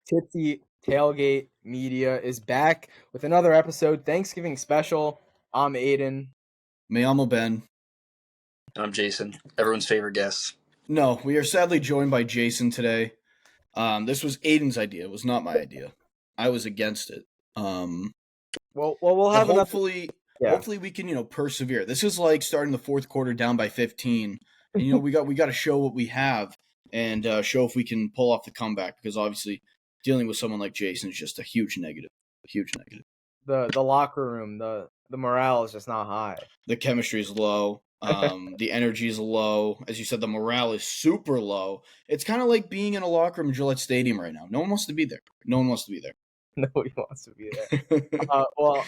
Tipsy Tailgate Media is back with another episode, Thanksgiving special. I'm Aiden. Me llamo Ben. I'm Jason, everyone's favorite guest. No, we are sadly joined by Jason today. This was Aiden's idea. It was not my idea. I was against it. We'll have hopefully we can persevere. This is like starting the fourth quarter down by 15. And, we got to show what we have and show if we can pull off the comeback, because obviously dealing with someone like Jason is just a huge negative. The locker room, the morale is just not high. The chemistry is low. The energy is low. As you said, the morale is super low. It's kind of like being in a locker room in Gillette Stadium right now. No one wants to be there. Nobody wants to be there. Well,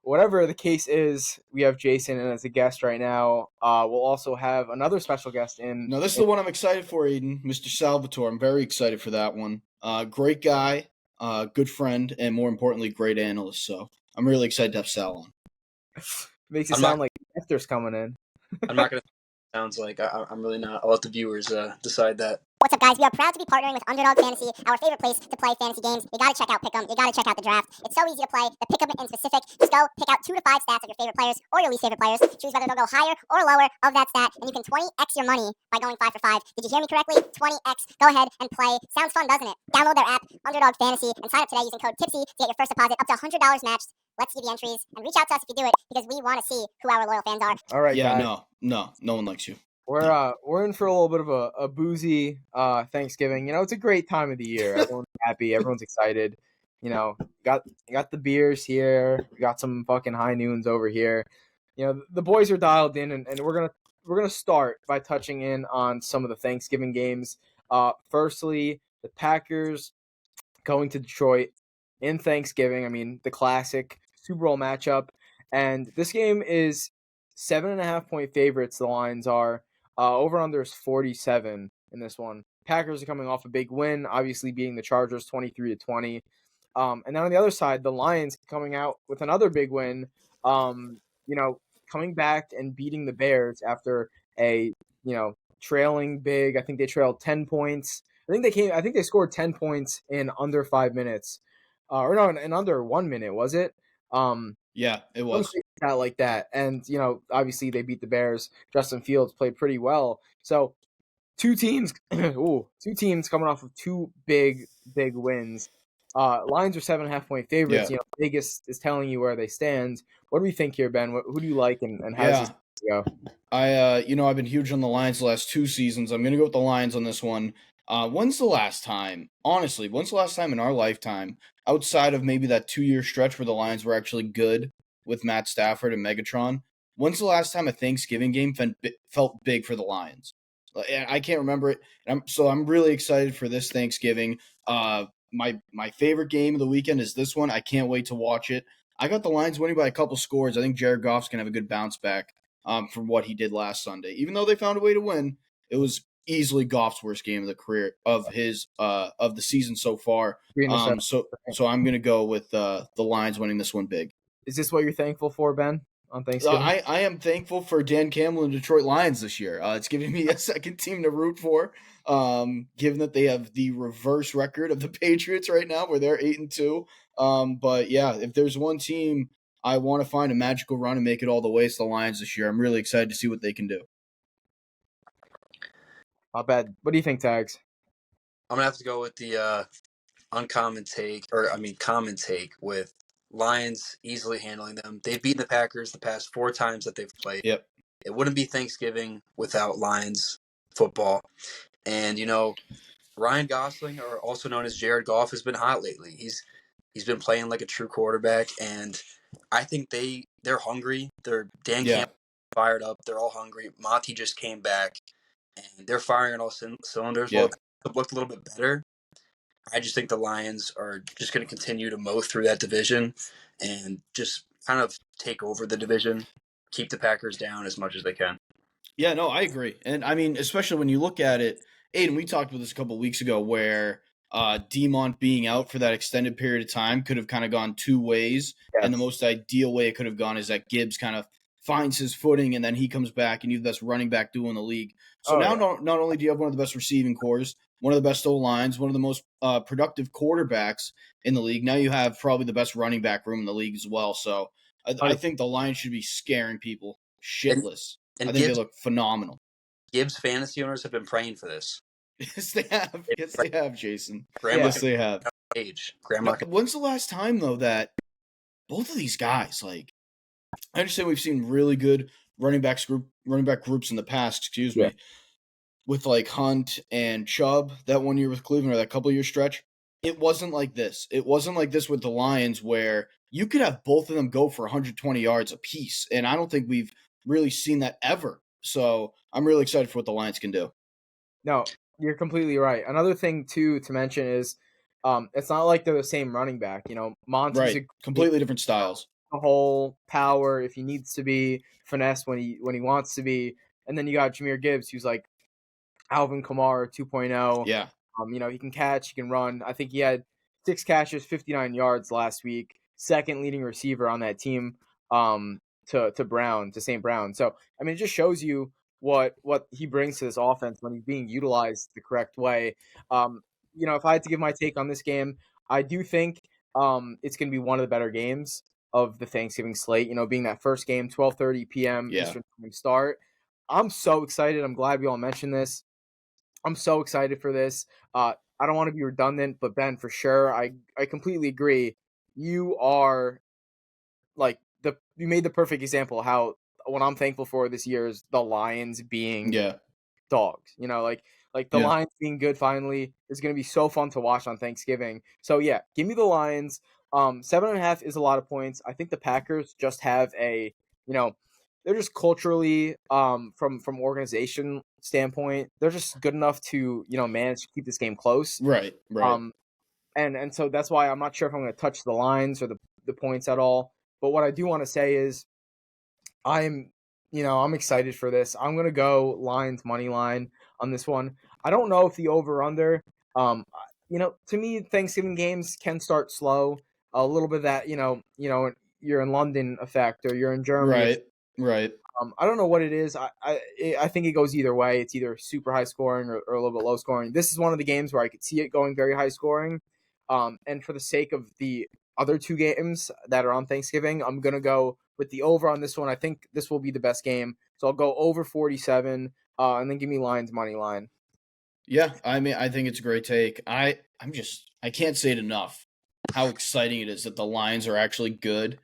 whatever the case is, we have Jason in as a guest right now. We'll also have another special guest in. No, this is the one I'm excited for, Aiden. Mr. Salvatore. I'm very excited for that one. Great guy, good friend, and more importantly, great analyst. So I'm really excited to have Sal on. Makes it sound like Efter's coming in. I'm not going to. Sounds like I'm really not. I'll let the viewers decide that. What's up, guys? We are proud to be partnering with Underdog Fantasy, our favorite place to play fantasy games. You gotta check out Pick'em. You gotta check out the draft. It's so easy to play. The Pick'em in specific. Just go pick out 2 to 5 stats of your favorite players or your least favorite players. Choose whether they'll go higher or lower of that stat, and you can 20x your money by going 5 for 5. Did you hear me correctly? 20x. Go ahead and play. Sounds fun, doesn't it? Download their app, Underdog Fantasy, and sign up today using code TIPSY to get your first deposit up to $100 matched. Let's see the entries and reach out to us if you do it, because we want to see who our loyal fans are. All right, yeah, guys. No one likes you. We're in for a little bit of a boozy Thanksgiving. It's a great time of the year. Everyone's happy. Everyone's excited. Got the beers here. We got some fucking high noons over here. The boys are dialed in, and we're gonna start by touching in on some of the Thanksgiving games. Firstly, the Packers going to Detroit in Thanksgiving. I mean, the classic Super Bowl matchup, and this game is 7.5-point favorites. The lines are. Over under is 47 in this one. Packers are coming off a big win, obviously beating the Chargers 23-20. And then on the other side, the Lions coming out with another big win. Coming back and beating the Bears after a trailing big. I think they trailed 10 points. I think they scored 10 points in under 5 minutes. In under 1 minute, was it? Yeah, it was. Out like that. And, obviously they beat the Bears. Justin Fields played pretty well. So two teams coming off of 2 big Wins. Lions are 7.5-point favorites. Yeah. Vegas is telling you where they stand. What do we think here, Ben? Who do you like and how does this go? I've been huge on the Lions the last 2 seasons. I'm going to go with the Lions on this one. When's the last time in our lifetime, outside of maybe that 2-year stretch where the Lions were actually good with Matt Stafford and Megatron, when's the last time a Thanksgiving game felt big for the Lions? I can't remember it. So I'm really excited for this Thanksgiving. My favorite game of the weekend is this one. I can't wait to watch it. I got the Lions winning by a couple scores. I think Jared Goff's going to have a good bounce back from what he did last Sunday. Even though they found a way to win, it was easily Goff's worst game of the career of the season so far. So I'm going to go with the Lions winning this one big. Is this what you're thankful for, Ben, on Thanksgiving? I am thankful for Dan Campbell and Detroit Lions this year. It's giving me a second team to root for, given that they have the reverse record of the Patriots right now, where they're 8-2. But yeah, if there's one team I want to find a magical run and make it all the way, it's the Lions this year. I'm really excited to see what they can do. Not bad. What do you think, Tags? I'm gonna have to go with the common take with Lions easily handling them. They've beaten the Packers the past 4 times that they've played. Yep. It wouldn't be Thanksgiving without Lions football. And Ryan Gosling, or also known as Jared Goff, has been hot lately. He's been playing like a true quarterback, and I think they're hungry. They're Dan Campbell fired up. They're all hungry. Monty just came back, and they're firing on all cylinders. Yeah. Well, it looked a little bit better. I just think the Lions are just going to continue to mow through that division and just kind of take over the division, keep the Packers down as much as they can. Yeah, no, I agree. And I mean, especially when you look at it, Aiden, we talked about this a couple of weeks ago where Demont being out for that extended period of time could have kind of gone 2 ways. Yes. And the most ideal way it could have gone is that Gibbs kind of finds his footing and then he comes back and you have the best running back duo in the league. So not only do you have one of the best receiving cores, one of the best O-lines, one of the most productive quarterbacks in the league. Now you have probably the best running back room in the league as well. So I think the Lions should be scaring people shitless. And I think they look phenomenal. Gibbs fantasy owners have been praying for this. Yes, they have. Yes, they have, Jason. Grandma Yes, they have. Grandma. When's the last time, though, that both of these guys, like, I understand we've seen really good running back groups in the past, with like Hunt and Chubb that 1 year with Cleveland or that couple year stretch. It wasn't like this. It wasn't like this with the Lions where you could have both of them go for 120 yards apiece. And I don't think we've really seen that ever. So I'm really excited for what the Lions can do. No, you're completely right. Another thing too to mention is it's not like they're the same running back. Monty's right. Completely different styles. The whole power if he needs to be, finesse when he wants to be, and then you got Jahmyr Gibbs, who's like Alvin Kamara 2.0. Yeah. He can catch, he can run. I think he had 6 catches, 59 yards last week. Second leading receiver on that team, to St. Brown. So it just shows you what he brings to this offense when he's being utilized the correct way. If I had to give my take on this game, I do think it's going to be one of the better games of the Thanksgiving slate. Being that first game, 12:30 p.m. Eastern time start. I'm so excited. I'm glad we all mentioned this. I'm so excited for this. I don't want to be redundant, but Ben, for sure, I completely agree. You are you made the perfect example of how what I'm thankful for this year is the Lions being dogs. The Lions being good finally is going to be so fun to watch on Thanksgiving. So yeah, give me the Lions. 7.5 is a lot of points. I think the Packers just have they're just culturally, from organization standpoint, they're just good enough to manage to keep this game close. Right. And so that's why I'm not sure if I'm going to touch the lines or the points at all. But what I do want to say is, I'm excited for this. I'm going to go Lions money line on this one. I don't know if the over under. To me, Thanksgiving games can start slow. A little bit of that, you're in London effect or you're in Germany. Right. I don't know what it is. I think it goes either way. It's either super high scoring or a little bit low scoring. This is one of the games where I could see it going very high scoring. And for the sake of the other 2 games that are on Thanksgiving, I'm going to go with the over on this one. I think this will be the best game. So I'll go over 47 and then give me Lions money line. Yeah, I think it's a great take. I can't say it enough how exciting it is that the Lions are actually good.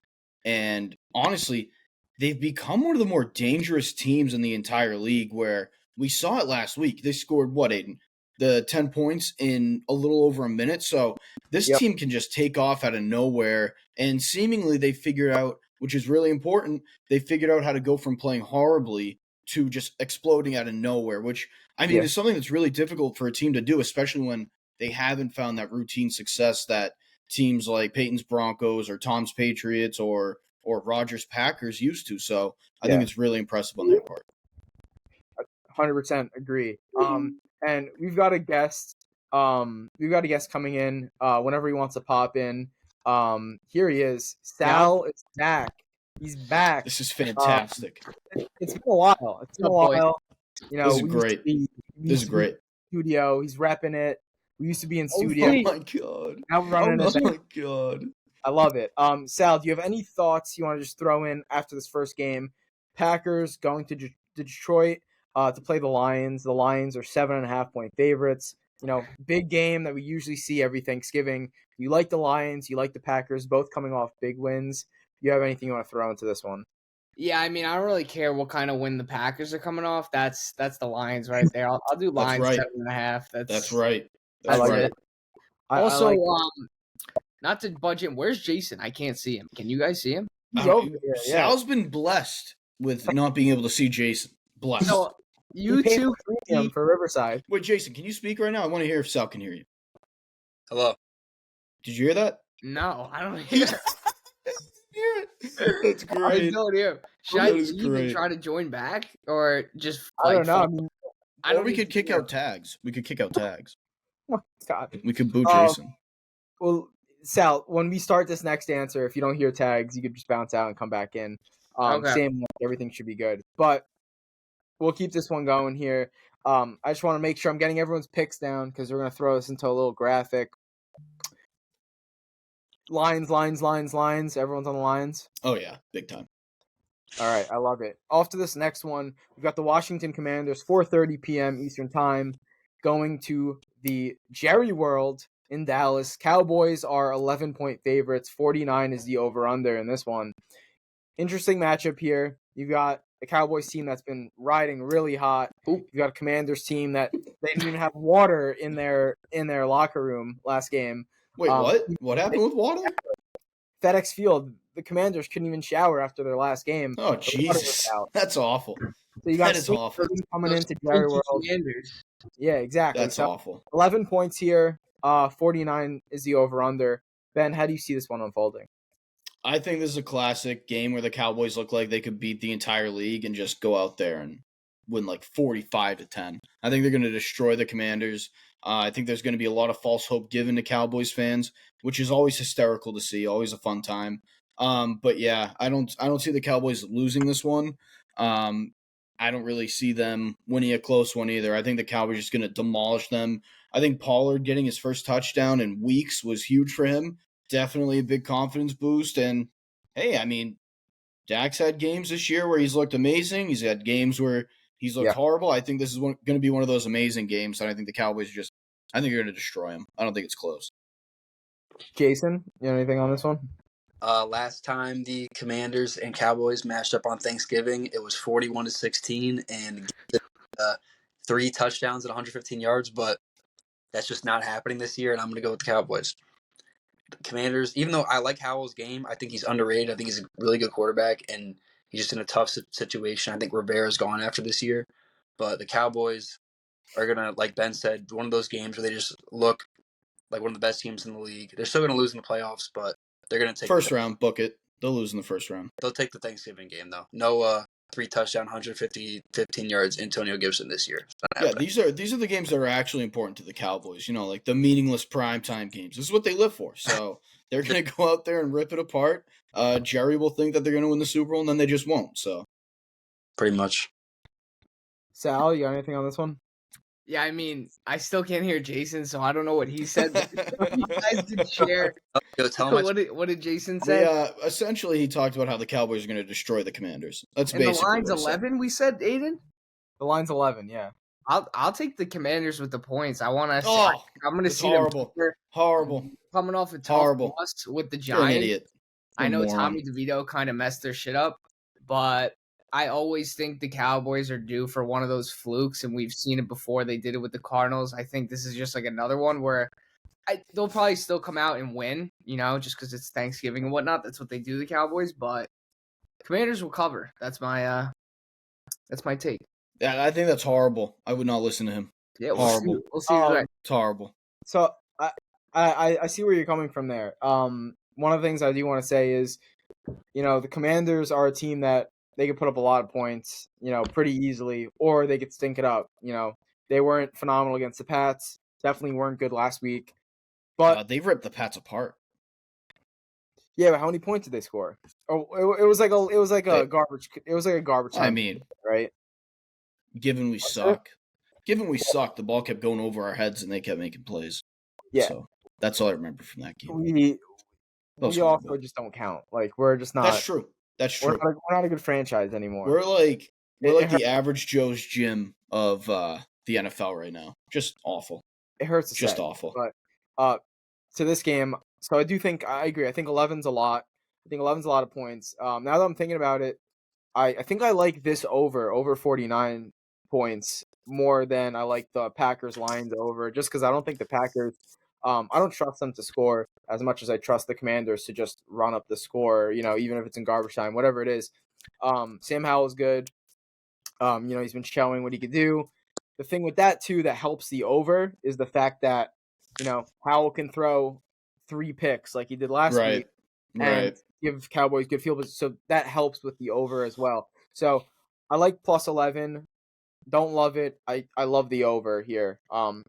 And honestly, they've become one of the more dangerous teams in the entire league, where we saw it last week. They scored, Aiden? The 10 points in a little over a minute. So this team can just take off out of nowhere. And seemingly they figured out, which is really important, they figured out how to go from playing horribly to just exploding out of nowhere, which, is something that's really difficult for a team to do, especially when they haven't found that routine success that teams like Peyton's Broncos or Tom's Patriots or Rodgers Packers used to. So I think it's really impressive on their part. 100% agree. And we've got a guest. We've got a guest coming in whenever he wants to pop in. Here he is. Sal is back. He's back. This is fantastic. It's been a while. This is great. This is great. Studio. He's repping it. We used to be in studio. Oh my god. Now we're running it. Oh my god. I love it. Sal, do you have any thoughts you want to just throw in after this first game? Packers going to Detroit to play the Lions. The Lions are 7.5 point favorites. Big game that we usually see every Thanksgiving. You like the Lions, you like the Packers, both coming off big wins. Do you have anything you want to throw into this one? Yeah, I don't really care what kind of win the Packers are coming off. That's the Lions right there. I'll do Lions 7.5. That's right. That's right. It. Also, not to budget. Where's Jason? I can't see him. Can you guys see him? He's over here. Sal's been blessed with not being able to see Jason. Blessed. So, you two for Riverside. Wait, Jason, can you speak right now? I want to hear if Sal can hear you. Hello. Did you hear that? No, I don't hear it. That's great. I don't hear. Should I even try to join back or just? I don't know. Or we could kick out tags. Oh, God. We could boo Jason. Well, Sal, when we start this next answer, if you don't hear tags, you could just bounce out and come back in. Okay. Same, everything should be good. But we'll keep this one going here. I just want to make sure I'm getting everyone's picks down because we're going to throw this into a little graphic. Lines. Everyone's on the lines. Oh, yeah. Big time. All right. I love it. Off to this next one. We've got the Washington Commanders, 4:30 p.m. Eastern Time, going to the Jerry World in Dallas. Cowboys are 11-point favorites. 49 is the over-under in this one. Interesting matchup here. You've got a Cowboys team that's been riding really hot. You've got a Commanders team that they didn't even have water in their locker room last game. Wait, what? What happened with water? FedEx Field, the Commanders couldn't even shower after their last game. Oh, Jesus. That's awful. So you got that is awful. coming into Jerry World. Commanders. Yeah, exactly. That's awful. 11 points here. 49 is the over-under. Ben, how do you see this one unfolding? I think this is a classic game where the Cowboys look like they could beat the entire league and just go out there and win like 45-10. I think they're going to destroy the Commanders. I think there's going to be a lot of false hope given to Cowboys fans, which is always hysterical to see, always a fun time. But yeah, I don't see the Cowboys losing this one. I don't really see them winning a close one either. I think the Cowboys are just going to demolish them. I think Pollard getting his first touchdown in weeks was huge for him. Definitely a big confidence boost. And hey, I mean, Dak's had games this year where he's looked amazing. He's had games where he's looked horrible. I think this is going to be one of those amazing games. And I think the Cowboys I think you're going to destroy him. I don't think it's close. Jason, you have anything on this one? Last time the Commanders and Cowboys matched up on Thanksgiving, it was 41-16 and 3 touchdowns at 115 yards. But that's just not happening this year, and I'm going to go with the Cowboys. The Commanders, even though I like Howell's game, I think he's underrated. I think he's a really good quarterback, and he's just in a tough situation. I think Rivera's gone after this year. But the Cowboys are going to, like Ben said, one of those games where they just look like one of the best teams in the league. They're still going to lose in the playoffs, but they're going to take first round. Book it. They'll lose in the first round. They'll take the Thanksgiving game, though. No 3 touchdown, 15 yards Antonio Gibson this year. Yeah, these are the games that are actually important to the Cowboys. You know, like the meaningless primetime games. This is what they live for. So they're going to go out there and rip it apart. Jerry will think that they're going to win the Super Bowl, and then they just won't. So pretty much. Sal, you got anything on this one? Yeah, I mean, I still can't hear Jason, so I don't know what he said. You guys did share. What did Jason say? Yeah, essentially, he talked about how the Cowboys are going to destroy the Commanders. That's basically the line's 11. We said, Aiden. The line's 11. Yeah. I'll take the Commanders with the points. I want to. I'm going to see horrible. Them horrible. Coming off a tough loss with the Giants. You're an idiot. I know Tommy DeVito kind of messed their shit up, but I always think the Cowboys are due for one of those flukes, and we've seen it before. They did it with the Cardinals. I think this is just like another one where they'll probably still come out and win, you know, just because it's Thanksgiving and whatnot. That's what they do, the Cowboys. But Commanders will cover. That's my take. Yeah, I think that's horrible. I would not listen to him. Yeah, horrible. We'll see. Right. It's horrible. So I see where you're coming from there. One of the things I do want to say is, you know, the Commanders are a team that they could put up a lot of points, you know, pretty easily, or they could stink it up. You know, they weren't phenomenal against the Pats. Definitely weren't good last week. But they've ripped the Pats apart. Yeah, but how many points did they score? Oh, it was like a garbage. I mean, right? Given we suck, the ball kept going over our heads and they kept making plays. Yeah, so that's all I remember from that game. We also just don't count. Like we're just not. That's true. We're not a good franchise anymore. We're like the average Joe's gym of the NFL right now. Just awful. It hurts to just say, awful. But to this game, so I agree. I think 11's a lot. I think 11's a lot of points. Now that I'm thinking about it, I think I like this over 49 points more than I like the Packers lines over, just because I don't think the Packers. I don't trust them to score as much as I trust the Commanders to just run up the score, you know, even if it's in garbage time, whatever it is. Sam Howell's good. You know, he's been showing what he could do. The thing with that, too, that helps the over is the fact that, you know, Howell can throw 3 picks like he did last week and give Cowboys good field. So that helps with the over as well. So I like plus 11. Don't love it. I love the over here.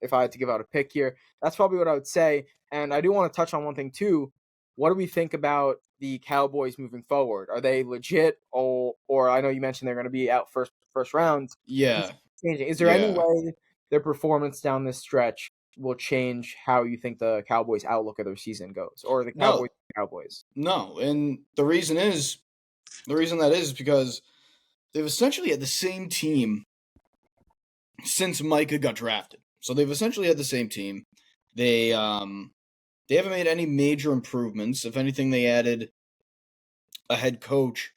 If I had to give out a pick here, that's probably what I would say. And I do want to touch on one thing too. What do we think about the Cowboys moving forward? Are they legit? Or I know you mentioned they're going to be out first round. Yeah. changing. Is there any Yeah. way their performance down this stretch will change how you think the Cowboys' outlook of their season goes, or the No. Cowboys? No, and the reason that is because they've essentially had the same team since Micah got drafted. So they've essentially had the same team. They haven't made any major improvements. If anything, they added a head coach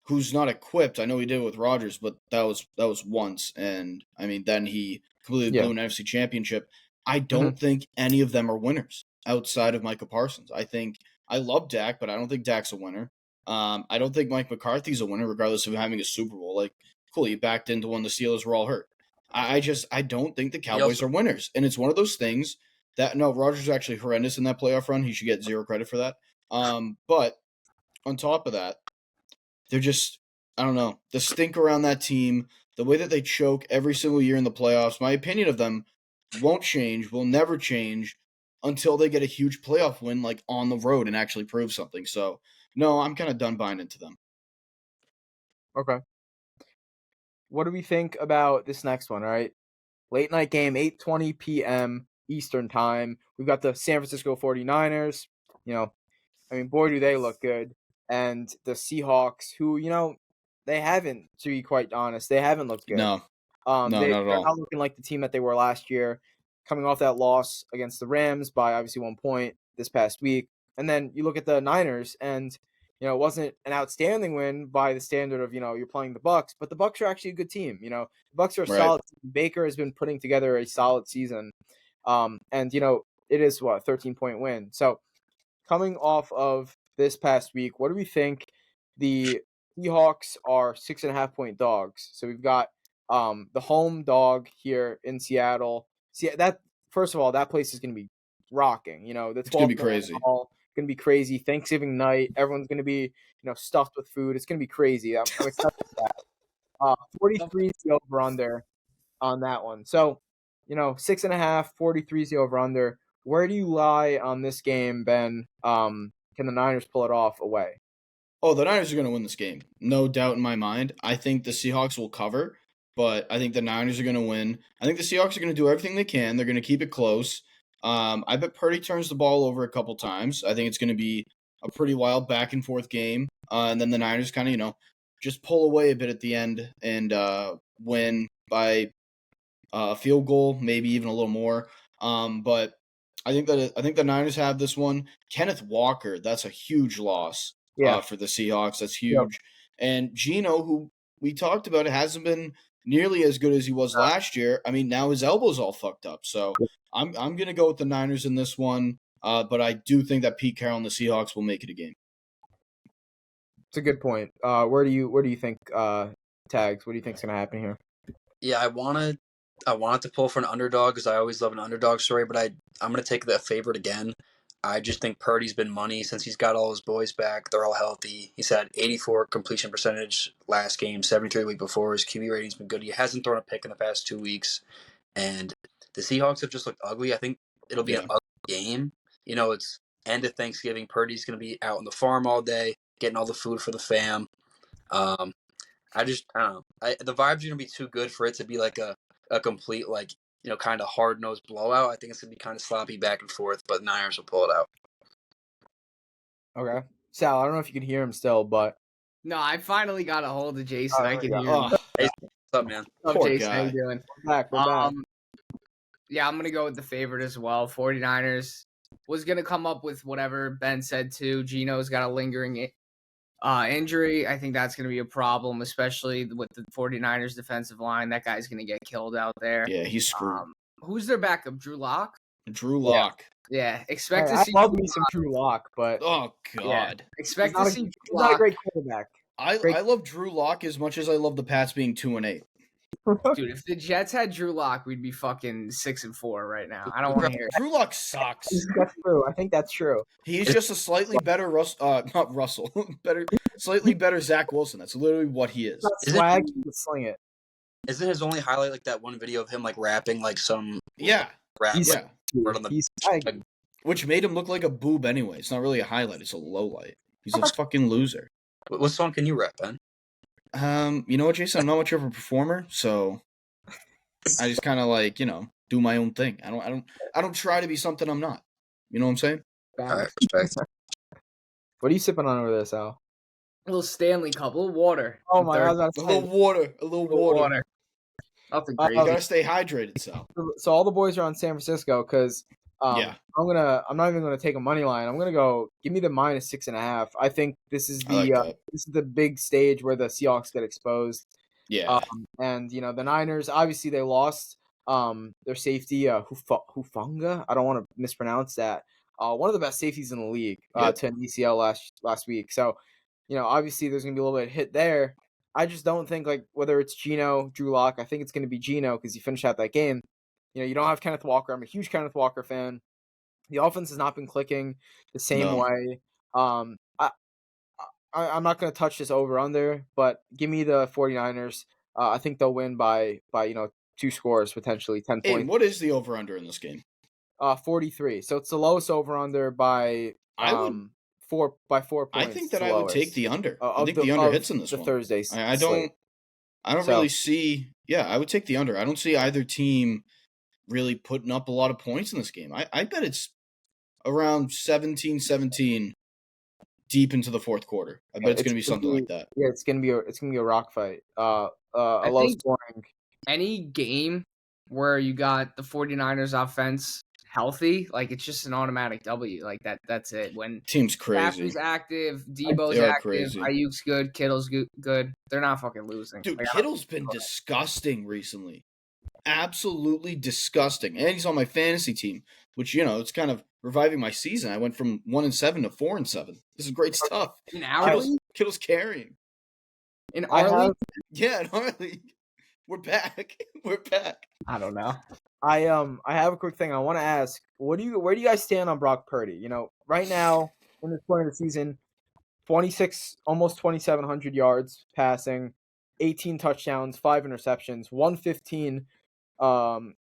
who's not equipped. I know he did it with Rodgers, but that was once, and I mean then he completely blew an NFC championship. I don't think any of them are winners outside of Micah Parsons. I love Dak, but I don't think Dak's a winner. I don't think Mike McCarthy's a winner, regardless of having a Super Bowl. Like, cool, you backed into when the Steelers were all hurt. I don't think the Cowboys are winners, and it's one of those things that no, Rodgers is actually horrendous in that playoff run. He should get zero credit for that. But on top of that, they're just, I don't know, the stink around that team, the way that they choke every single year in the playoffs. My opinion of them won't change, will never change until they get a huge playoff win, like on the road, and actually prove something. So, no, I'm kind of done buying into them. Okay. What do we think about this next one, all right? Late night game, 8:20 p.m. Eastern time. We've got the San Francisco 49ers. I mean, boy, do they look good. And the Seahawks, who, they haven't, to be quite honest, they haven't looked good. No, not at they're all. not looking like the team that they were last year, coming off that loss against the Rams by obviously 1 point this past week. And then you look at the Niners, and it wasn't an outstanding win by the standard of you're playing the Bucs, but the Bucs are actually a good team. The Bucs are a solid team. Baker has been putting together a solid season, and it is a 13-point win. So coming off of this past week, what do we think? The Seahawks are 6.5-point dogs. So we've got the home dog here in Seattle. See that, first of all, that place is going to be rocking. It's going to be crazy. Going to be crazy. Thanksgiving night, everyone's going to be stuffed with food. It's going to be crazy. I'm excited for that. 43 is the over under on that one. So 6.5, 43 is the over under. Where do you lie on this game, Ben? Can the Niners pull it off away? Oh, the Niners are going to win this game. No doubt in my mind. I think the Seahawks will cover, but I think the Niners are going to win. I think the Seahawks are going to do everything they can. They're going to keep it close. I bet Purdy turns the ball over a couple times. I think it's going to be a pretty wild back and forth game. And then the Niners kind of, just pull away a bit at the end and win by a field goal, maybe even a little more. But I think the Niners have this one. Kenneth Walker, that's a huge loss for the Seahawks. That's huge. Yep. And Geno, who we talked about, hasn't been nearly as good as he was last year. I mean, now his elbow's all fucked up. So I'm going to go with the Niners in this one. But I do think that Pete Carroll and the Seahawks will make it a game. It's a good point. Where do you think, Tags? What do you think is going to happen here? Yeah, I wanted to pull for an underdog because I always love an underdog story, but I'm going to take the favorite again. I just think Purdy's been money since he's got all his boys back. They're all healthy. He's had 84 completion percentage last game, 73 the week before. His QB rating's been good. He hasn't thrown a pick in the past 2 weeks. And the Seahawks have just looked ugly. I think it'll be an ugly game. It's end of Thanksgiving. Purdy's going to be out on the farm all day, getting all the food for the fam. I don't know. The vibes are going to be too good for it to be like a complete, kind of hard-nosed blowout. I think it's going to be kind of sloppy back and forth, but Niners will pull it out. Okay. Sal, I don't know if you can hear him still, but... No, I finally got a hold of Jason. I can hear him. Hey, what's up, man? What's up, Jason? Guy. How you doing? We're back. Yeah, I'm going to go with the favorite as well. 49ers was going to come up with whatever Ben said too. Geno's got a lingering injury. I think that's going to be a problem, especially with the 49ers defensive line. That guy's going to get killed out there. Yeah, he's screwed. Who's their backup? Drew Lock? Drew Lock. Yeah, expect to see. I love me some Drew Lock, but oh god, yeah. Expect to see. He's not a great quarterback. I love Drew Lock as much as I love the Pats being 2-8. Dude, if the Jets had Drew Lock, we'd be fucking 6-4 right now. I don't want to hear it. Drew Lock sucks. That's true. I think that's true. He's just a slightly better slightly better Zach Wilson. That's literally what he is. Swag, sling it. Isn't his only highlight like that one video of him like rapping like some rap? Word on the which made him look like a boob anyway. It's not really a highlight. It's a low light. He's a fucking loser. What song can you rap, Ben? You know what, Jason? I'm not much of a performer, so I just kind of like, do my own thing. I don't try to be something I'm not. You know what I'm saying? All right, respect. What are you sipping on over there, Sal? A little Stanley Cup, a little water. Oh I'm my God, thirsty. A little water. A little water. Nothing Um, You crazy. gotta stay hydrated, Sal. So all the boys are on San Francisco because Yeah. I'm not even gonna take a money line. I'm gonna go give me the -6.5. I think this is I like the that. this is the big stage where the Seahawks get exposed. Yeah. And the Niners obviously they lost their safety Hufanga. I don't want to mispronounce that. One of the best safeties in the league Yep. to an ACL last week. So obviously there's gonna be a little bit of hit there. I just don't think like whether it's Geno, Drew Lock. I think it's gonna be Geno because he finished out that game. You don't have Kenneth Walker. I'm a huge Kenneth Walker fan. The offense has not been clicking the same No. way. I'm not going to touch this over under, but give me the 49ers. I think they'll win by 2 scores potentially 10 Aiden, points. what is the over under in this game? 43. So it's the lowest over under by I would 4 points. I think It's that the I would take lowest. the under. I Of think the the under of hits in this the one. Thursday I slate. don't So- really see. Yeah, I would take the under. I don't see either team really putting up a lot of points in this game. I bet it's around 17-17 deep into the fourth quarter. I bet it's going to be something like that. Yeah, it's gonna be a rock fight. A I low think- scoring. Any game where you got the 49ers offense healthy, like it's just an automatic W. Like that's it. When Team's crazy. Stafford's active, Debo's They are active, crazy. Ayuk's good, Kittle's good. They're not fucking losing. Dude, Like, I don't- Kittle's been disgusting recently. Absolutely disgusting. And he's on my fantasy team, which, it's kind of reviving my season. I went from 1-7 to 4-7. This is great stuff. in our league, Kittle's carrying. in I our have league, Yeah, in our league. We're back. We're back. I don't know. I have a quick thing I want to ask. Where do you guys stand on Brock Purdy? Right now in this point of the season, 26 almost 2,700 yards passing, 18 touchdowns, 5 interceptions, 115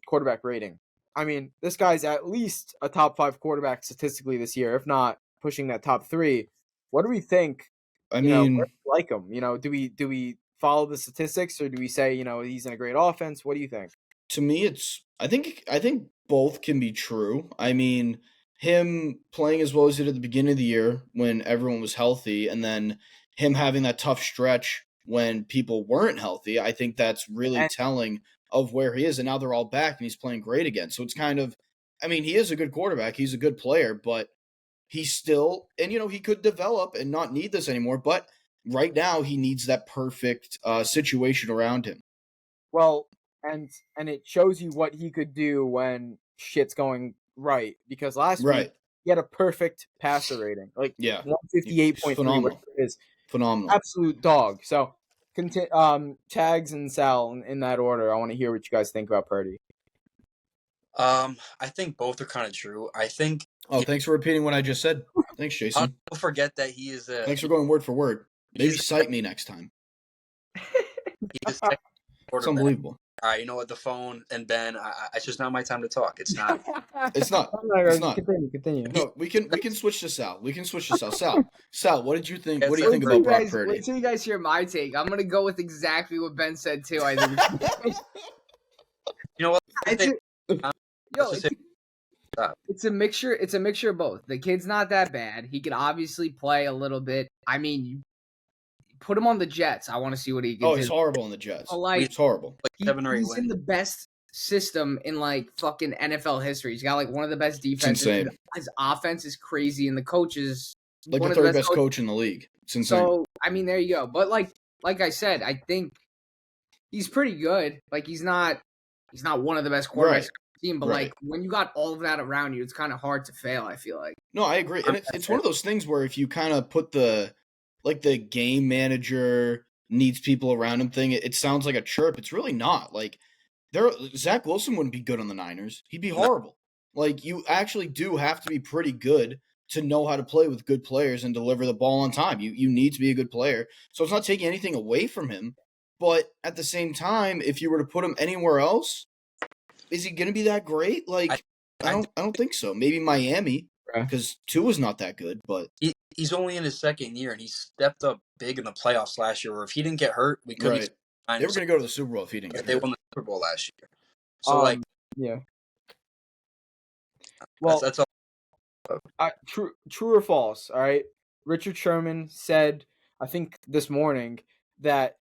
quarterback rating. I mean, this guy's at least a top 5 quarterback statistically this year, if not pushing that top 3. What do we think? I Where do mean, we like him? Do we follow the statistics or do we say, he's in a great offense? What do you think? to me, I think both can be true. I mean, him playing as well as he did at the beginning of the year when everyone was healthy, and then him having that tough stretch when people weren't healthy, I think that's really telling of where he is. And now they're all back and he's playing great again. So it's kind of, I mean, he is a good quarterback. He's a good player, but he's still, and he could develop and not need this anymore. But right now he needs that perfect situation around him. Well, and it shows you what he could do when shit's going right. Because last week he had a perfect passer rating, like 158.3, phenomenal. is Phenomenal, absolute dog. So, Tags and Sal in that order. I want to hear what you guys think about Purdy. I think both are kind of true. I think. Oh, thanks for repeating what I just said. Thanks, Jason. Don't forget that he is a. Thanks for going word for word. Maybe cite me next time. He's It's unbelievable. All right, you know what? The phone and Ben, it's just not my time to talk. It's not. It's not. It's not. Continue. No, we can switch this out. We can switch this out. Sal, what did you think? What do Wait you think about Brock Purdy? Wait till you guys hear my take. I'm gonna go with exactly what Ben said too. I think. You know what? It's a mixture. It's a mixture of both. The kid's not that bad. He can obviously play a little bit. I mean, you put him on the Jets. I want to see what he can do. Oh, he's horrible on the Jets. He's horrible. Like 7 or 8 he's wins. in the best system in like fucking NFL history. He's got like one of the best defenses. Insane. His offense is crazy, and the coach is Like one the of third best coach in the league. It's insane. So I mean, there you go. But like I said, I think he's pretty good. Like he's not one of the best quarterbacks on the team, but like when you got all of that around you, it's kind of hard to fail. I feel like. No, I agree, and it's one of those things where if you kind of put the game manager needs people around him thing, it sounds like a chirp. It's really not. Like Zach Wilson wouldn't be good on the Niners. He'd be horrible. Like you actually do have to be pretty good to know how to play with good players and deliver the ball on time. You need to be a good player. So it's not taking anything away from him, but at the same time, if you were to put him anywhere else, is he going to be that great? Like I don't think so. Maybe Miami, because Tua's not that good, but he's only in his second year and he stepped up big in the playoffs last year. Where if he dn't get hurt, we could. They were going to go to the Super Bowl if he didn't get hurt. They won the Super Bowl last year. So yeah. Well, that's all. true or false? All right. Richard Sherman said, I think this morning, that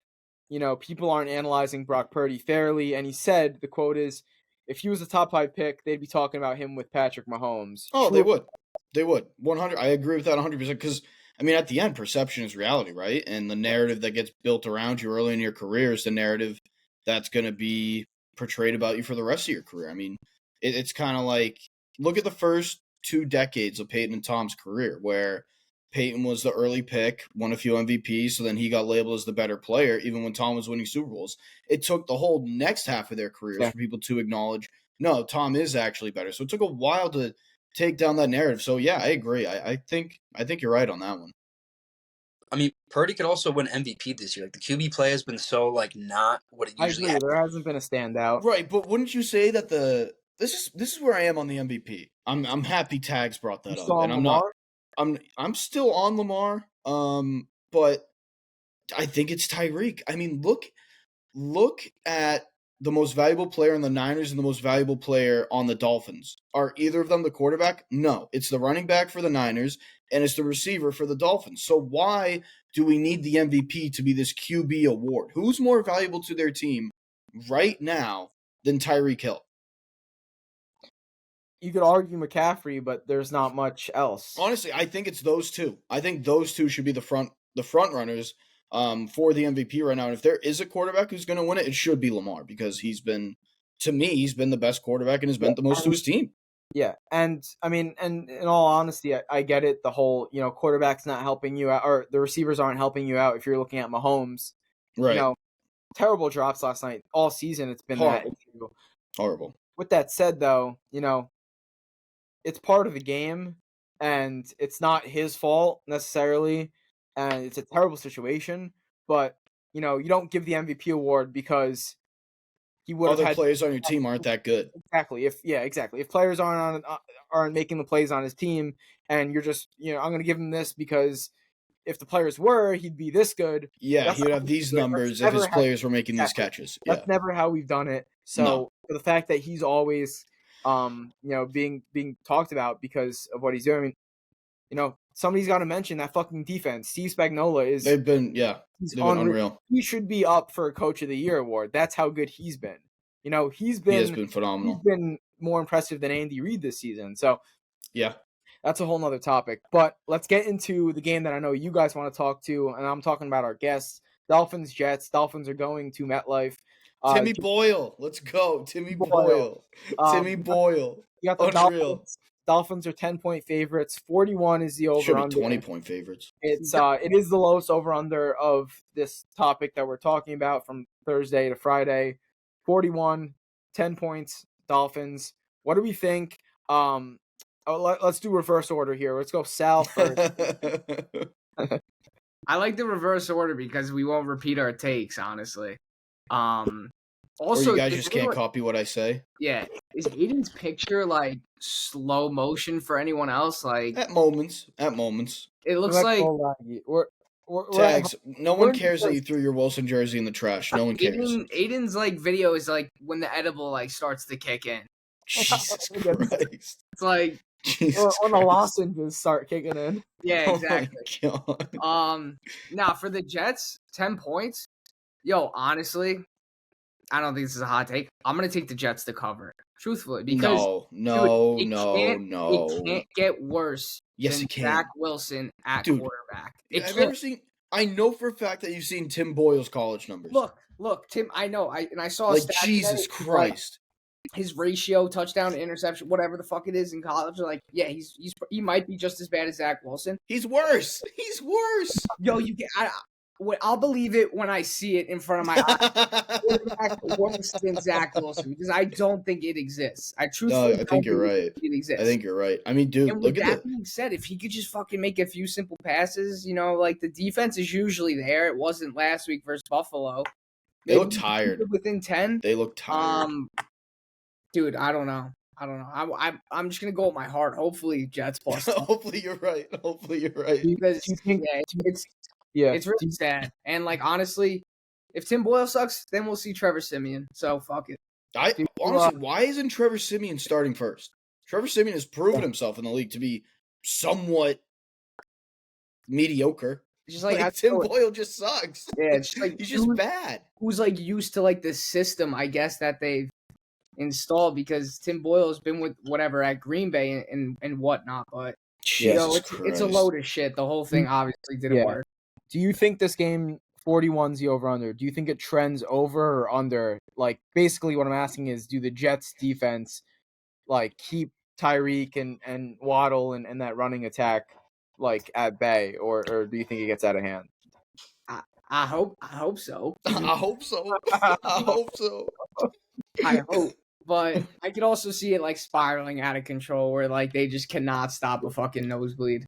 people aren't analyzing Brock Purdy fairly, and he said the quote is, "If he was a top 5 pick, they'd be talking about him with Patrick Mahomes." Oh, True. they would 100. I agree with that 100% because I mean, at the end, perception is reality, right? And the narrative that gets built around you early in your career is the narrative that's going to be portrayed about you for the rest of your career. I mean, it's kind of like look at the first 2 decades of Peyton and Tom's career, where Peyton was the early pick, won a few MVPs, so then he got labeled as the better player, even when Tom was winning Super Bowls. It took the whole next half of their careers for people to acknowledge, no, Tom is actually better. So it took a while to take down that narrative. So yeah, I agree. I think you're right on that one. I mean, Purdy could also win MVP this year. Like the QB play has been so not what it I usually agree. There hasn't been a standout. Right, but wouldn't you say that this is where I am on the MVP. I'm happy Tags brought that up, and I'm still on Lamar. But I think it's Tyreek. I mean, look at the most valuable player in the Niners and the most valuable player on the Dolphins. Are either of them the quarterback? No. It's the running back for the Niners and it's the receiver for the Dolphins. So why do we need the MVP to be this QB award? Who's more valuable to their team right now than Tyreek Hill? You could argue McCaffrey, but there's not much else. Honestly, I think it's those two. I think those two should be the front runners for the MVP right now. And if there is a quarterback who's going to win it, it should be Lamar because he's been the best quarterback and has meant the most to his team. Yeah, and I mean, and in all honesty, I get it. The whole, quarterback's not helping you out, or the receivers aren't helping you out if you're looking at Mahomes. Right. Terrible drops last night. All season, it's been Horrible. that issue. Horrible. With that said, though, it's part of the game, and it's not his fault necessarily, and it's a terrible situation. But you don't give the MVP award because he would have other had players on your team aren't that good. Exactly. If players aren't making the plays on his team, and you're just I'm going to give him this because if the players were, he'd be this good. Yeah, he would have these numbers if his players were making these catches. Yeah. That's never how we've done it. So for the fact that he's always being talked about because of what he's doing, I mean, somebody's got to mention that fucking defense. Steve Spagnuolo is. They've been unreal. He should be up for a Coach of the Year award. That's how good he's been. He has been phenomenal. He's been more impressive than Andy Reid this season. So yeah, that's a whole nother topic. But let's get into the game that I know you guys want to talk to, and I'm talking about our guests. Dolphins, Jets. Dolphins are going to MetLife. Timmy Boyle. Let's go. Timmy Boyle. Timmy Boyle. You got the Dolphins are 10-point favorites. 41 is the over. Should be 20-point favorites. It is the lowest over under of this topic that we're talking about from Thursday to Friday. 41, 10 points, Dolphins. What do we think? Let's do reverse order here. Let's go Sal first. I like the reverse order because we won't repeat our takes, honestly. Also, or you guys just can't copy what I say. Yeah, is Aiden's picture like slow motion for anyone else? Like at moments, it looks like Tags. No one cares that you threw your Wilson jersey in the trash. No one cares. Aiden's like video is like when the edible like starts to kick in. Jesus Christ! It's like when the lozenges start kicking in. Yeah, exactly. Oh my God. Now for the Jets, 10 points. Yo, honestly, I don't think this is a hot take. I'm gonna take the Jets to cover, truthfully, because it can't get worse. Yes, it can. Zach Wilson at quarterback. I've never seen. I know for a fact that you've seen Tim Boyle's college numbers. Look, Tim. I know. I saw. Like Jesus Christ. His ratio, touchdown to interception, whatever the fuck it is in college, like he might be just as bad as Zach Wilson. He's worse. Yo, I'll believe it when I see it in front of my eyes. Worse than Zach Wilson because I don't think it exists. I think you're right. It exists. I think you're right. I mean, dude, and with that being said, if he could just fucking make a few simple passes, like the defense is usually there. It wasn't last week versus Buffalo. They look tired. Within 10. They look tired. Dude, I don't know. I'm just gonna go with my heart. Hopefully, Jets plus. Hopefully, you're right. Because it's really sad. And like honestly, if Tim Boyle sucks, then we'll see Trevor Siemian. So fuck it. Honestly, why isn't Trevor Siemian starting first? Trevor Siemian has proven himself in the league to be somewhat mediocre. Just like Tim Boyle just sucks. Yeah, it's just like he's just bad. Who's like used to like the system, I guess, that they've installed, because Tim Boyle's been with whatever at Green Bay and whatnot, but it's a load of shit. The whole thing obviously didn't work. Do you think this game 41's the over under? Do you think it trends over or under? Like basically what I'm asking is, do the Jets defense like keep Tyreek and Waddle and that running attack like at bay, or do you think it gets out of hand? I hope so. I hope so. I hope so. I hope. But I could also see it like spiraling out of control where like they just cannot stop a fucking nosebleed.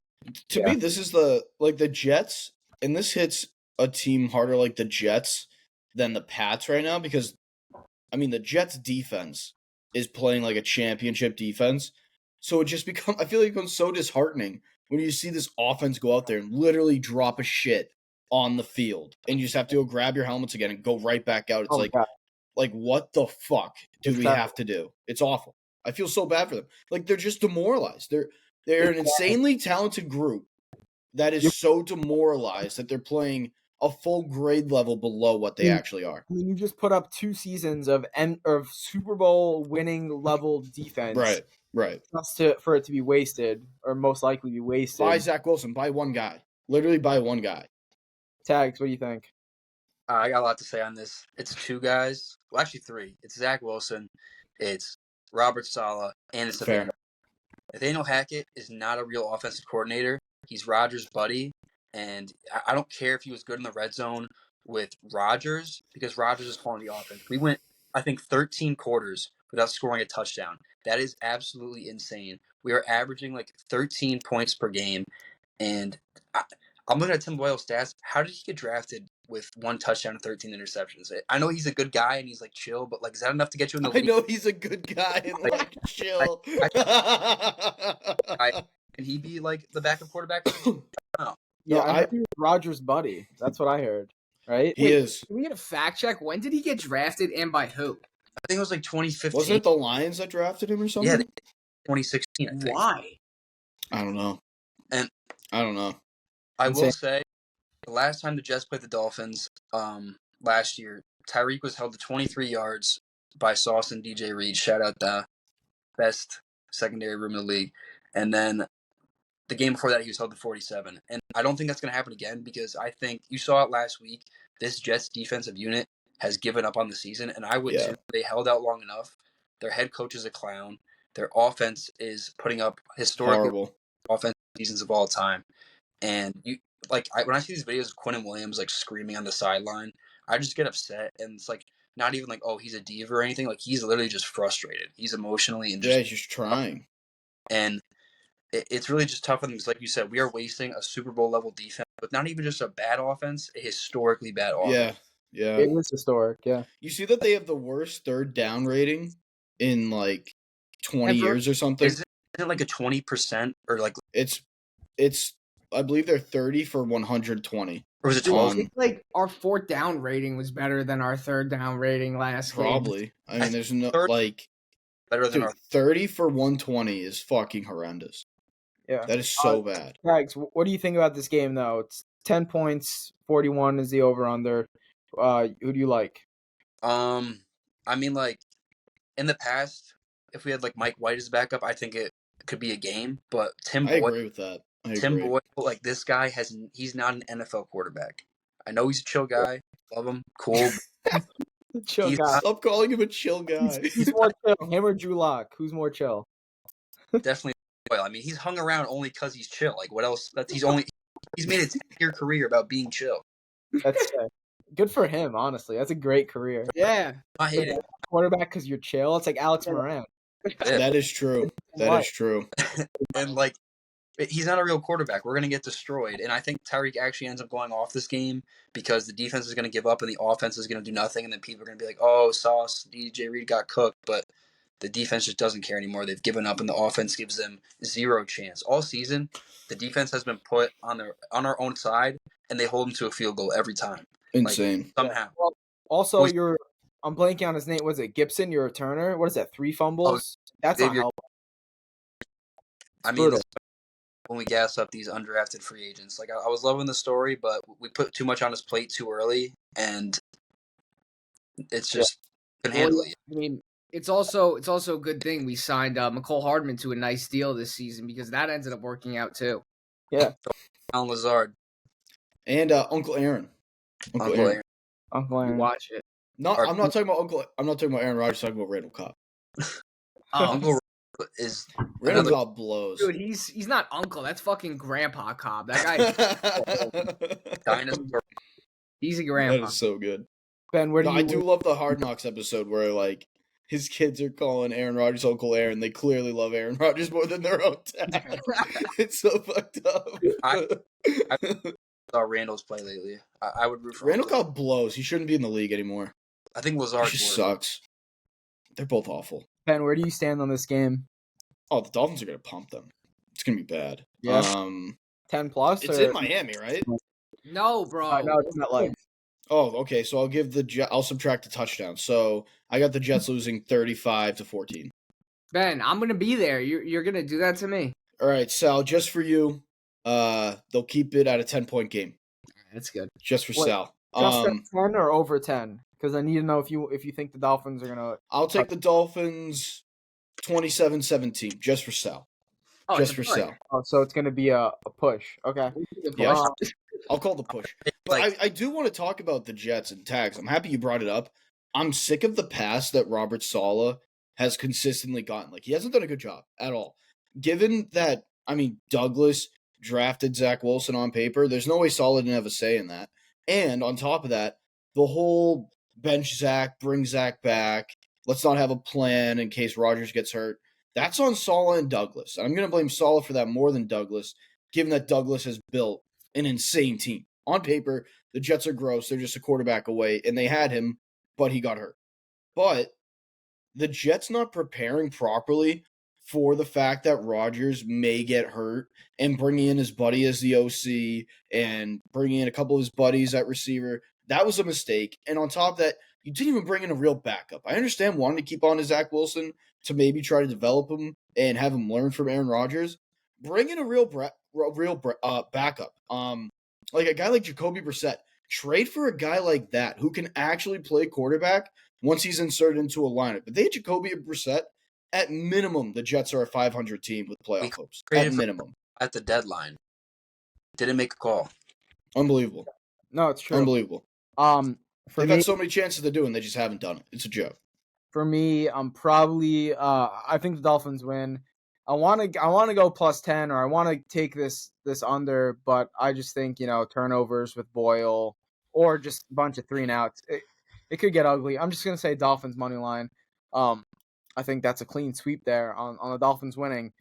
To me, this is the Jets, and this hits a team harder like the Jets than the Pats right now, because I mean the Jets defense is playing like a championship defense. So I feel like it becomes so disheartening when you see this offense go out there and literally drop a shit on the field, and you just have to go grab your helmets again and go right back out. It's like what the fuck do we have to do? It's awful. I feel so bad for them. Like they're just demoralized. They're an insanely talented group that is so demoralized that they're playing a full grade level below what they actually are. I mean, you just put up 2 seasons of Super Bowl winning level defense. Right. Just for it to be wasted, or most likely be wasted. Buy Zach Wilson. Buy one guy. Literally buy one guy. Tags, what do you think? I got a lot to say on this. It's 2 guys. Well, actually 3. It's Zach Wilson, it's Robert Saleh, and it's Nathaniel Hackett is not a real offensive coordinator. He's Rodgers' buddy, and I don't care if he was good in the red zone with Rodgers, because Rodgers is calling the offense. We went, I think, 13 quarters without scoring a touchdown. That is absolutely insane. We are averaging like 13 points per game, and I'm looking at Tim Boyle's stats. How did he get drafted with 1 touchdown and 13 interceptions? I know he's a good guy and he's like chill, but like, is that enough to get you in the league? I know he's a good guy and like chill. Can he be like the backup quarterback? No. Yeah, I heard he was Rodgers' buddy. That's what I heard. Right? He is. Can we get a fact check? When did he get drafted and by who? I think it was like 2015. Wasn't it the Lions that drafted him or something? Yeah, 2016. I think. Why? I don't know. I will say, the last time the Jets played the Dolphins, last year, Tyreek was held to 23 yards by Sauce and DJ Reed. Shout out the best secondary room in the league. And then the game before that, he was held to 47. And I don't think that's going to happen again, because I think you saw it last week. This Jets defensive unit has given up on the season, and I would too. They held out long enough. Their head coach is a clown. Their offense is putting up historically offensive seasons of all time. And when I see these videos of Quinnen Williams like screaming on the sideline, I just get upset, and it's like not even like, oh, he's a diva or anything. Like, he's literally just frustrated. He's emotionally and he's just trying. And it's really just tough on them. Because like you said, we are wasting a Super Bowl level defense with not even just a bad offense, a historically bad offense. Yeah. It was historic. Yeah. You see that they have the worst third down rating in like 20 years or something. Is it like a 20% or like it's I believe they're 30 for 120. Or was it 12? Like our 4th down rating was better than our 3rd down rating last game. Probably. I mean, there's no better than our 30 for 120 is fucking horrendous. Yeah, that is so bad. Tags, what do you think about this game though? It's 10 points, 41 is the over under. Who do you like? I mean, like in the past, if we had like Mike White as backup, I think it could be a game. But Tim Boyle, I agree with that. Tim Boyle, like this guy he's not an NFL quarterback. I know he's a chill guy. Love him. Cool. Chill guy. Stop calling him a chill guy. He's more chill. Him or Drew Lock? Who's more chill? Definitely Boyle. I mean, he's hung around only because he's chill. Like, what else? He's made a 10-year career about being chill. That's good for him, honestly. That's a great career. Yeah. I hate it. Quarterback because you're chill. It's like Alex Moran. That is true. That is true. And like, he's not a real quarterback. We're going to get destroyed. And I think Tyreek actually ends up going off this game because the defense is going to give up and the offense is going to do nothing. And then people are going to be like, oh, Sauce, DJ Reed got cooked. But the defense just doesn't care anymore. They've given up and the offense gives them zero chance. All season, the defense has been put on our own side and they hold them to a field goal every time. Insane. Like, somehow. Well, also, you're I'm blanking on his name. Was it Gibson? You're a Turner. What is that? 3 fumbles. That's Xavier- unhelpful. I mean, this, when we gas up these undrafted free agents, like I was loving the story, but we put too much on his plate too early, and it's just can handle it. I mean, it's also a good thing we signed McCole Hardman to a nice deal this season because that ended up working out too. Yeah. Alan Lazard And Uncle Aaron. Uncle Aaron. Uncle You Aaron. watch it. No, I'm not talking about Uncle. I'm not talking about Aaron Rodgers. I'm talking about Randall Cobb. Uncle is Randall another. Cobb blows. Dude, he's not uncle. That's fucking Grandpa Cobb. That guy, Dinosaur. he's a That grandpa. is so good. Ben, where do No, you? I do love the Hard Knocks episode where like his kids are calling Aaron Rodgers Uncle Aaron. They clearly love Aaron Rodgers more than their own dad. It's so fucked up. I saw Randall's play lately. I would root for Randall Uncle. Cobb blows. He shouldn't be in the league anymore. I think He Lazard's just worse. sucks. They're both awful. Ben, where do you stand on this game? Oh, the Dolphins are gonna pump them. It's gonna be bad. Yeah. 10 plus. It's or? in Miami, right? No, bro. No, it's not like. Oh, okay. So I'll give I'll subtract the touchdown. So I got the Jets losing 35-14. Ben, I'm gonna be there. You're gonna do that to me. All right, Sal. Just for you, they'll keep it at a 10-point game. That's good. Just for Wait, Sal. Just at 10 or over 10? Because I need to know if you think the Dolphins are gonna. I'll take the Dolphins 27-17. Just for Sal. Oh, Just it's for a push. Sal. Oh, so it's gonna be a push. Okay. Yeah. Uh, I'll call the push. But Like- I do want to talk about the Jets and tags. I'm happy you brought it up. I'm sick of the pass that Robert Saleh has consistently gotten. Like, he hasn't done a good job at all. Given that, I mean, Douglas drafted Zach Wilson on paper, there's no way Saleh didn't have a say in that. And on top of that, the whole bench Zach, bring Zach back, let's not have a plan in case Rodgers gets hurt. That's on Saleh and Douglas. And I'm going to blame Saleh for that more than Douglas, given that Douglas has built an insane team. On paper, the Jets are gross. They're just a quarterback away, and they had him, but he got hurt. But the Jets not preparing properly for the fact that Rodgers may get hurt and bringing in his buddy as the OC and bringing in a couple of his buddies at receiver, that was a mistake. And on top of that, you didn't even bring in a real backup. I understand wanting to keep on to Zach Wilson to maybe try to develop him and have him learn from Aaron Rodgers. Bring in a real backup. Like a guy like Jacoby Brissett. Trade for a guy like that who can actually play quarterback once he's inserted into a lineup. But they had Jacoby Brissett. At minimum, the Jets are a 500 team with playoff hopes. At minimum. At the deadline. Didn't make a call. Unbelievable. no, it's true. Unbelievable. For They've me, had so many chances to do it, and they just haven't done it. It's a joke. for me, I'm probably. I think the Dolphins win. I want to go plus 10, or I want to take this under, but I just think turnovers with Boyle or just a bunch of 3 and outs. It could get ugly. I'm just gonna say Dolphins money line. I think that's a clean sweep there on the Dolphins winning.